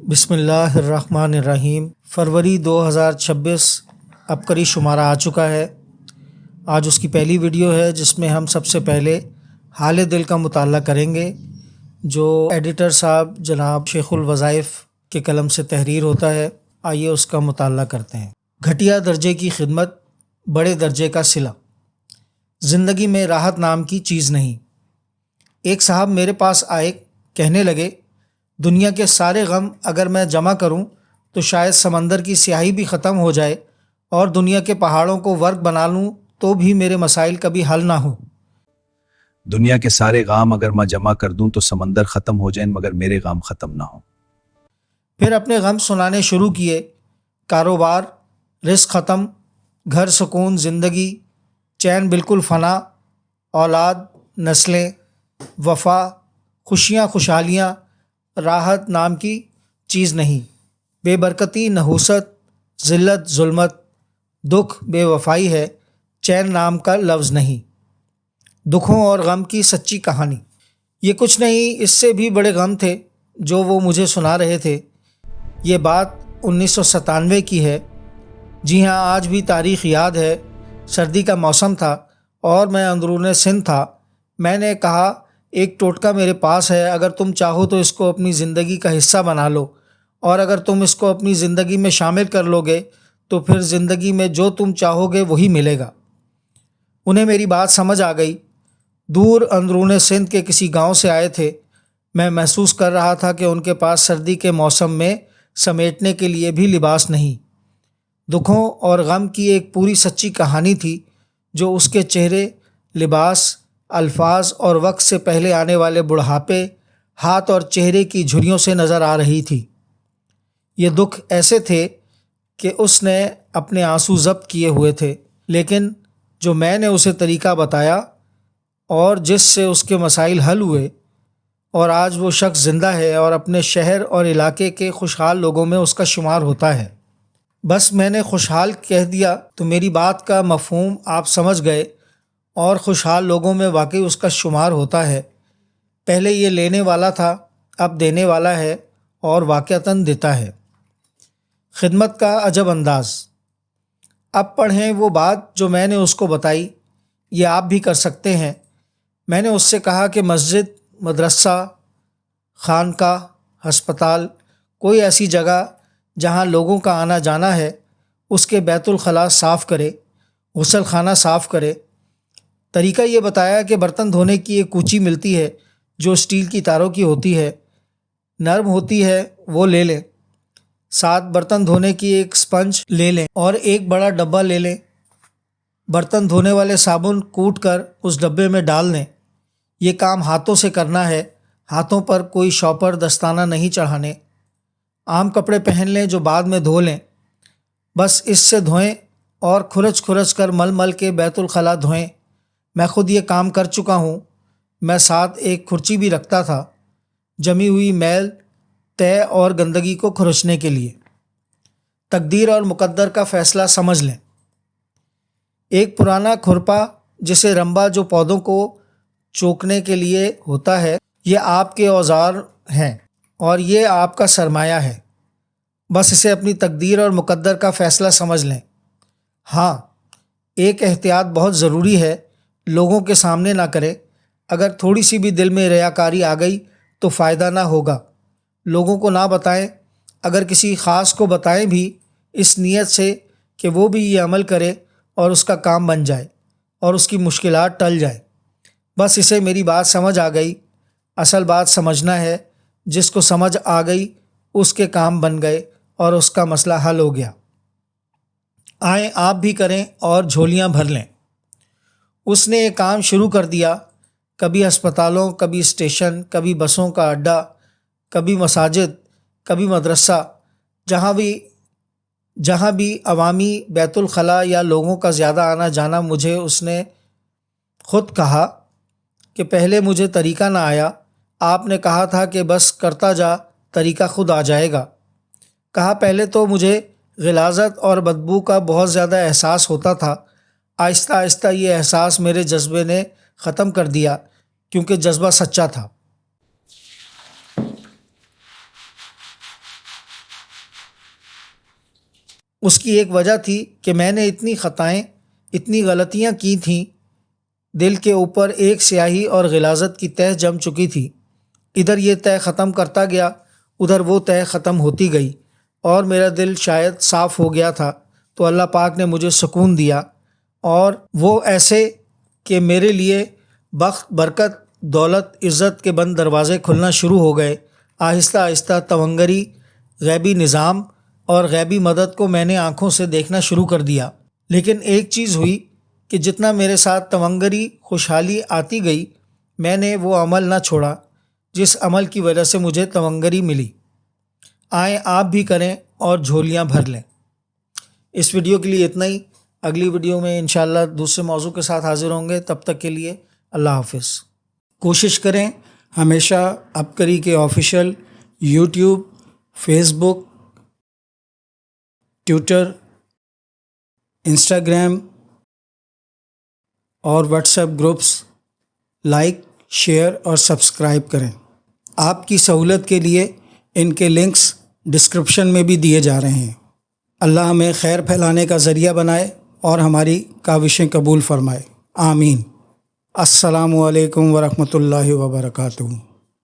بسم اللہ الرحمن الرحیم۔ فروری 2026 اب قریب شمارہ آ چکا ہے۔ آج اس کی پہلی ویڈیو ہے جس میں ہم سب سے پہلے حال دل کا مطالعہ کریں گے جو ایڈیٹر صاحب جناب شیخ الوظائف کے قلم سے تحریر ہوتا ہے۔ آئیے اس کا مطالعہ کرتے ہیں۔ گھٹیا درجے کی خدمت، بڑے درجے کا صلہ۔ زندگی میں راحت نام کی چیز نہیں۔ ایک صاحب میرے پاس آئے، کہنے لگے دنیا کے سارے غم اگر میں جمع کروں تو شاید سمندر کی سیاہی بھی ختم ہو جائے، اور دنیا کے پہاڑوں کو ورق بنا لوں تو بھی میرے مسائل کبھی حل نہ ہو۔ دنیا کے سارے غام اگر میں جمع کر دوں تو سمندر ختم ہو جائیں مگر میرے غام ختم نہ ہو۔ پھر اپنے غم سنانے شروع کیے۔ کاروبار، رزق ختم، گھر سکون، زندگی چین بالکل فنا، اولاد، نسلیں، وفا، خوشیاں، خوشحالیاں، راحت نام کی چیز نہیں۔ بے برکتی، نحوست، ذلت، ظلمت، دکھ، بے وفائی ہے، چین نام کا لفظ نہیں۔ دکھوں اور غم کی سچی کہانی۔ یہ کچھ نہیں، اس سے بھی بڑے غم تھے جو وہ مجھے سنا رہے تھے۔ یہ بات 1997 کی ہے۔ جی ہاں، آج بھی تاریخ یاد ہے۔ سردی کا موسم تھا اور میں اندرون سندھ تھا۔ میں نے کہا ایک ٹوٹکا میرے پاس ہے، اگر تم چاہو تو اس کو اپنی زندگی کا حصہ بنا لو، اور اگر تم اس کو اپنی زندگی میں شامل کر لو گے تو پھر زندگی میں جو تم چاہو گے وہی ملے گا۔ انہیں میری بات سمجھ آ گئی۔ دور اندرون سندھ کے کسی گاؤں سے آئے تھے۔ میں محسوس کر رہا تھا کہ ان کے پاس سردی کے موسم میں سمیٹنے کے لیے بھی لباس نہیں۔ دکھوں اور غم کی ایک پوری سچی کہانی تھی جو اس کے چہرے، لباس، الفاظ اور وقت سے پہلے آنے والے بڑھاپے، ہاتھ اور چہرے کی جھریوں سے نظر آ رہی تھی۔ یہ دکھ ایسے تھے کہ اس نے اپنے آنسو ضبط کیے ہوئے تھے، لیکن جو میں نے اسے طریقہ بتایا اور جس سے اس کے مسائل حل ہوئے، اور آج وہ شخص زندہ ہے اور اپنے شہر اور علاقے کے خوشحال لوگوں میں اس کا شمار ہوتا ہے۔ بس میں نے خوشحال کہہ دیا تو میری بات کا مفہوم آپ سمجھ گئے، اور خوشحال لوگوں میں واقعی اس کا شمار ہوتا ہے۔ پہلے یہ لینے والا تھا، اب دینے والا ہے اور واقعتاً دیتا ہے۔ خدمت کا عجب انداز۔ اب پڑھیں وہ بات جو میں نے اس کو بتائی۔ یہ آپ بھی کر سکتے ہیں۔ میں نے اس سے کہا کہ مسجد، مدرسہ، خانقاہ، ہسپتال، کوئی ایسی جگہ جہاں لوگوں کا آنا جانا ہے، اس کے بیت الخلاء صاف کرے، غسل خانہ صاف کرے۔ طریقہ یہ بتایا کہ برتن دھونے کی ایک کوچی ملتی ہے جو اسٹیل کی تاروں کی ہوتی ہے، نرم ہوتی ہے، وہ لے لیں۔ ساتھ برتن دھونے کی ایک سپنج لے لیں اور ایک بڑا ڈبہ لے لیں۔ برتن دھونے والے صابن کوٹ کر اس ڈبے میں ڈال دیں۔ یہ کام ہاتھوں سے کرنا ہے، ہاتھوں پر کوئی شاپر، دستانہ نہیں چڑھانے۔ عام کپڑے پہن لیں جو بعد میں دھو لیں۔ بس اس سے دھوئیں اور کھرچ کھرچ کر مل مل کے بیت الخلاء دھوئیں۔ میں خود یہ کام کر چکا ہوں۔ میں ساتھ ایک کھرچی بھی رکھتا تھا، جمی ہوئی میل، طے اور گندگی کو کھرچنے کے لیے۔ تقدیر اور مقدر کا فیصلہ سمجھ لیں۔ ایک پرانا کھرپا جسے رمبا جو پودوں کو چوکنے کے لیے ہوتا ہے، یہ آپ کے اوزار ہیں اور یہ آپ کا سرمایہ ہے۔ بس اسے اپنی تقدیر اور مقدر کا فیصلہ سمجھ لیں۔ ہاں، ایک احتیاط بہت ضروری ہے، لوگوں کے سامنے نہ کریں۔ اگر تھوڑی سی بھی دل میں ریاکاری آ گئی تو فائدہ نہ ہوگا۔ لوگوں کو نہ بتائیں، اگر کسی خاص کو بتائیں بھی اس نیت سے کہ وہ بھی یہ عمل کرے اور اس کا کام بن جائے اور اس کی مشکلات ٹل جائیں۔ بس اسے میری بات سمجھ آ گئی۔ اصل بات سمجھنا ہے۔ جس کو سمجھ آ گئی اس کے کام بن گئے اور اس کا مسئلہ حل ہو گیا۔ آئیں آپ بھی کریں اور جھولیاں بھر لیں۔ اس نے ایک کام شروع کر دیا۔ کبھی ہسپتالوں، کبھی اسٹیشن، کبھی بسوں کا اڈہ، کبھی مساجد، کبھی مدرسہ، جہاں بھی عوامی بیت الخلاء یا لوگوں کا زیادہ آنا جانا، مجھے اس نے خود کہا کہ پہلے مجھے طریقہ نہ آیا، آپ نے کہا تھا کہ بس کرتا جا، طریقہ خود آ جائے گا۔ کہا پہلے تو مجھے غلاظت اور بدبو کا بہت زیادہ احساس ہوتا تھا، آہستہ آہستہ یہ احساس میرے جذبے نے ختم کر دیا، کیونکہ جذبہ سچا تھا۔ 2025 اب قریب شمارہ آ چکا ہے۔ آج اس کی پہلی ویڈیو ہے جس میں ہم سب سے پہلے حال دل کا مطالعہ کریں گے جو ایڈیٹر صاحب جناب شیخ الوظائف کے قلم سے تحریر ہوتا ہے۔ آئیے اس کا مطالعہ کرتے ہیں۔ اس کی ایک وجہ تھی کہ میں نے اتنی خطائیں، اتنی غلطیاں کی تھیں، دل کے اوپر ایک سیاہی اور غلاظت کی تہ جم چکی تھی۔ ادھر یہ تہ ختم کرتا گیا، ادھر وہ تہ ختم ہوتی گئی، اور میرا دل شاید صاف ہو گیا تھا تو اللہ پاک نے مجھے سکون دیا، اور وہ ایسے کہ میرے لیے بخت، برکت، دولت، عزت کے بند دروازے کھلنا شروع ہو گئے۔ آہستہ آہستہ تونگری، غیبی نظام اور غیبی مدد کو میں نے آنکھوں سے دیکھنا شروع کر دیا۔ لیکن ایک چیز ہوئی کہ جتنا میرے ساتھ تونگری، خوشحالی آتی گئی، میں نے وہ عمل نہ چھوڑا جس عمل کی وجہ سے مجھے تونگری ملی۔ آئیں آپ بھی کریں اور جھولیاں بھر لیں۔ اس ویڈیو کے لیے اتنا ہی۔ اگلی ویڈیو میں انشاءاللہ دوسرے موضوع کے ساتھ حاضر ہوں گے۔ تب تک کے لیے اللہ حافظ۔ کوشش کریں ہمیشہ عبقری کے آفیشیل یوٹیوب، فیس بک، ٹویٹر، انسٹاگرام اور what's app groups like, share اور سبسکرائب کریں۔ آپ کی سہولت کے لیے ان کے لنکس ڈسکرپشن میں بھی دیے جا رہے ہیں۔ اللہ ہمیں خیر پھیلانے کا ذریعہ بنائے اور ہماری کاوشیں قبول فرمائے، آمین۔ السلام علیکم ورحمۃ اللہ وبرکاتہ۔